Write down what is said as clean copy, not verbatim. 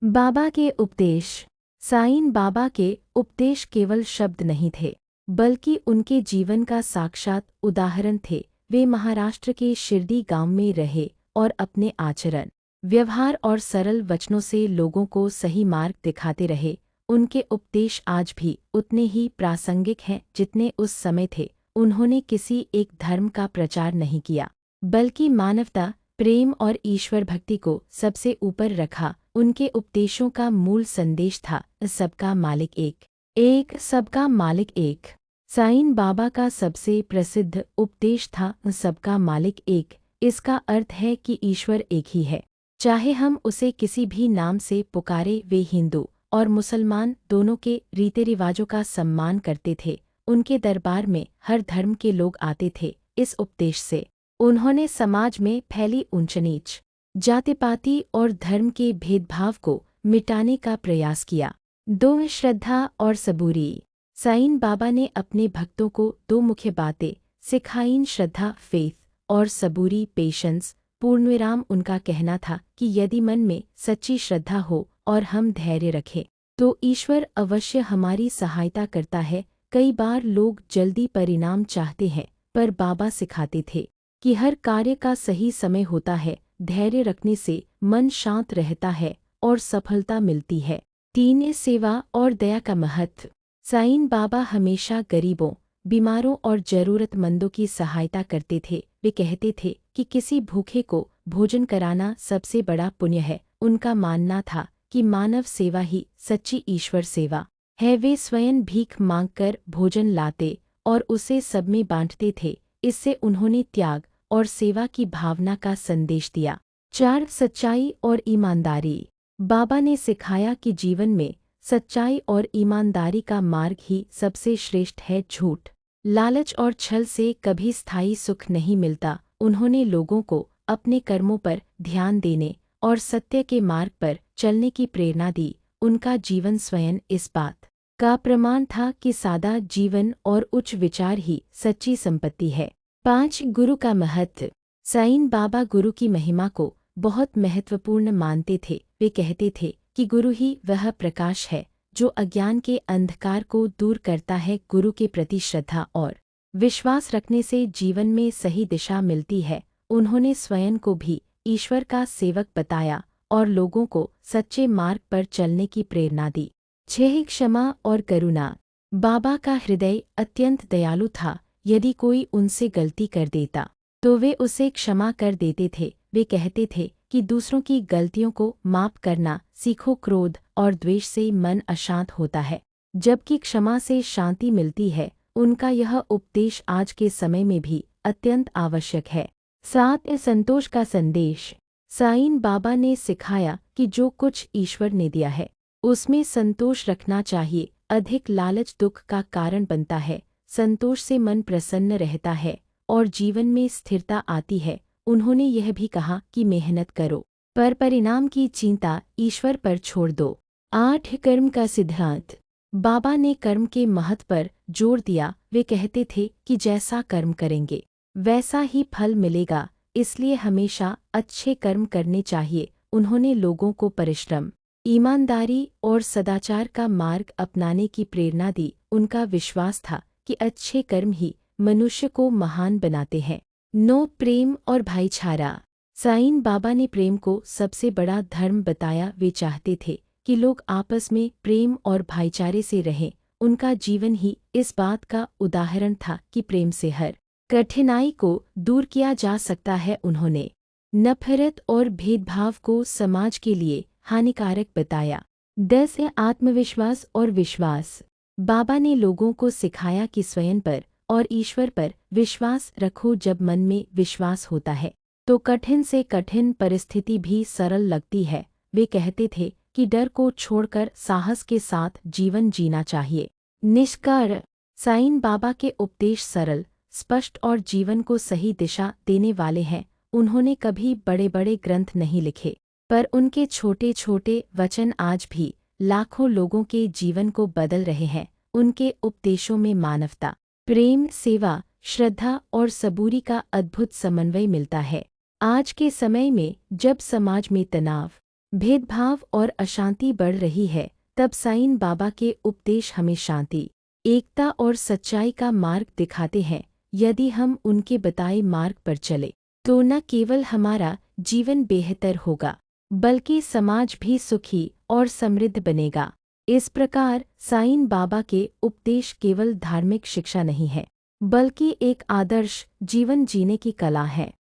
बाबा के उपदेश। साईं बाबा के उपदेश केवल शब्द नहीं थे, बल्कि उनके जीवन का साक्षात उदाहरण थे। वे महाराष्ट्र के शिरडी गांव में रहे और अपने आचरण, व्यवहार और सरल वचनों से लोगों को सही मार्ग दिखाते रहे। उनके उपदेश आज भी उतने ही प्रासंगिक हैं जितने उस समय थे। उन्होंने किसी एक धर्म का प्रचार नहीं किया, बल्कि मानवता, प्रेम और ईश्वर भक्ति को सबसे ऊपर रखा। उनके उपदेशों का मूल संदेश था, सबका मालिक एक, एक सबका मालिक एक। साईं बाबा का सबसे प्रसिद्ध उपदेश था, सबका मालिक एक। इसका अर्थ है कि ईश्वर एक ही है, चाहे हम उसे किसी भी नाम से पुकारे। वे हिंदू और मुसलमान दोनों के रीति रिवाजों का सम्मान करते थे। उनके दरबार में हर धर्म के लोग आते थे। इस उपदेश से उन्होंने समाज में फैली ऊंच नीच, जाति-पाति और धर्म के भेदभाव को मिटाने का प्रयास किया। दो, श्रद्धा और सबूरी। साईं बाबा ने अपने भक्तों को दो मुख्य बातें सिखाईं, श्रद्धा फेथ और सबूरी पेशेंस। पूर्णविराम उनका कहना था कि यदि मन में सच्ची श्रद्धा हो और हम धैर्य रखें, तो ईश्वर अवश्य हमारी सहायता करता है। कई बार लोग जल्दी परिणाम चाहते हैं, पर बाबा सिखाते थे कि हर कार्य का सही समय होता है। धैर्य रखने से मन शांत रहता है और सफलता मिलती है। 3, सेवा और दया का महत्व। साईं बाबा हमेशा गरीबों, बीमारों और जरूरतमंदों की सहायता करते थे। वे कहते थे कि किसी भूखे को भोजन कराना सबसे बड़ा पुण्य है। उनका मानना था कि मानव सेवा ही सच्ची ईश्वर सेवा है। वे स्वयं भीख मांगकर भोजन लाते और उसे सब में बांटते थे। इससे उन्होंने त्याग और सेवा की भावना का संदेश दिया। 4, सच्चाई और ईमानदारी। बाबा ने सिखाया कि जीवन में सच्चाई और ईमानदारी का मार्ग ही सबसे श्रेष्ठ है। झूठ, लालच और छल से कभी स्थायी सुख नहीं मिलता। उन्होंने लोगों को अपने कर्मों पर ध्यान देने और सत्य के मार्ग पर चलने की प्रेरणा दी। उनका जीवन स्वयं इस बात का प्रमाण था कि सादा जीवन और उच्च विचार ही सच्ची संपत्ति है। 5, गुरु का महत्व। साईं बाबा गुरु की महिमा को बहुत महत्वपूर्ण मानते थे। वे कहते थे कि गुरु ही वह प्रकाश है जो अज्ञान के अंधकार को दूर करता है। गुरु के प्रति श्रद्धा और विश्वास रखने से जीवन में सही दिशा मिलती है। उन्होंने स्वयं को भी ईश्वर का सेवक बताया और लोगों को सच्चे मार्ग पर चलने की प्रेरणा दी। 6, क्षमा और करुणा। बाबा का हृदय अत्यंत दयालु था। यदि कोई उनसे गलती कर देता तो वे उसे क्षमा कर देते थे। वे कहते थे कि दूसरों की गलतियों को माफ करना सीखो। क्रोध और द्वेष से मन अशांत होता है, जबकि क्षमा से शांति मिलती है। उनका यह उपदेश आज के समय में भी अत्यंत आवश्यक है। 7, संतोष का संदेश। साईं बाबा ने सिखाया कि जो कुछ ईश्वर ने दिया है उसमें संतोष रखना चाहिए। अधिक लालच दुख का कारण बनता है। संतोष से मन प्रसन्न रहता है और जीवन में स्थिरता आती है। उन्होंने यह भी कहा कि मेहनत करो, पर परिणाम की चिंता ईश्वर पर छोड़ दो। 8, कर्म का सिद्धांत। बाबा ने कर्म के महत्व पर जोर दिया। वे कहते थे कि जैसा कर्म करेंगे वैसा ही फल मिलेगा, इसलिए हमेशा अच्छे कर्म करने चाहिए। उन्होंने लोगों को परिश्रम, ईमानदारी और सदाचार का मार्ग अपनाने की प्रेरणा दी। उनका विश्वास था कि अच्छे कर्म ही मनुष्य को महान बनाते हैं। 9, प्रेम और भाईचारा। साईं बाबा ने प्रेम को सबसे बड़ा धर्म बताया। वे चाहते थे कि लोग आपस में प्रेम और भाईचारे से रहें। उनका जीवन ही इस बात का उदाहरण था कि प्रेम से हर कठिनाई को दूर किया जा सकता है। उन्होंने नफरत और भेदभाव को समाज के लिए हानिकारक बताया। 10, आत्मविश्वास और विश्वास। बाबा ने लोगों को सिखाया कि स्वयं पर और ईश्वर पर विश्वास रखो। जब मन में विश्वास होता है तो कठिन से कठिन परिस्थिति भी सरल लगती है। वे कहते थे कि डर को छोड़कर साहस के साथ जीवन जीना चाहिए। निष्कर्ष, साईं बाबा के उपदेश सरल, स्पष्ट और जीवन को सही दिशा देने वाले हैं। उन्होंने कभी बड़े बड़े ग्रंथ नहीं लिखे, पर उनके छोटे छोटे वचन आज भी लाखों लोगों के जीवन को बदल रहे हैं। उनके उपदेशों में मानवता, प्रेम, सेवा, श्रद्धा और सबूरी का अद्भुत समन्वय मिलता है। आज के समय में जब समाज में तनाव, भेदभाव और अशांति बढ़ रही है, तब साईं बाबा के उपदेश हमें शांति, एकता और सच्चाई का मार्ग दिखाते हैं। यदि हम उनके बताए मार्ग पर चले तो न केवल हमारा जीवन बेहतर होगा, बल्कि समाज भी सुखी और समृद्ध बनेगा। इस प्रकार साईं बाबा के उपदेश केवल धार्मिक शिक्षा नहीं है, बल्कि एक आदर्श जीवन जीने की कला है।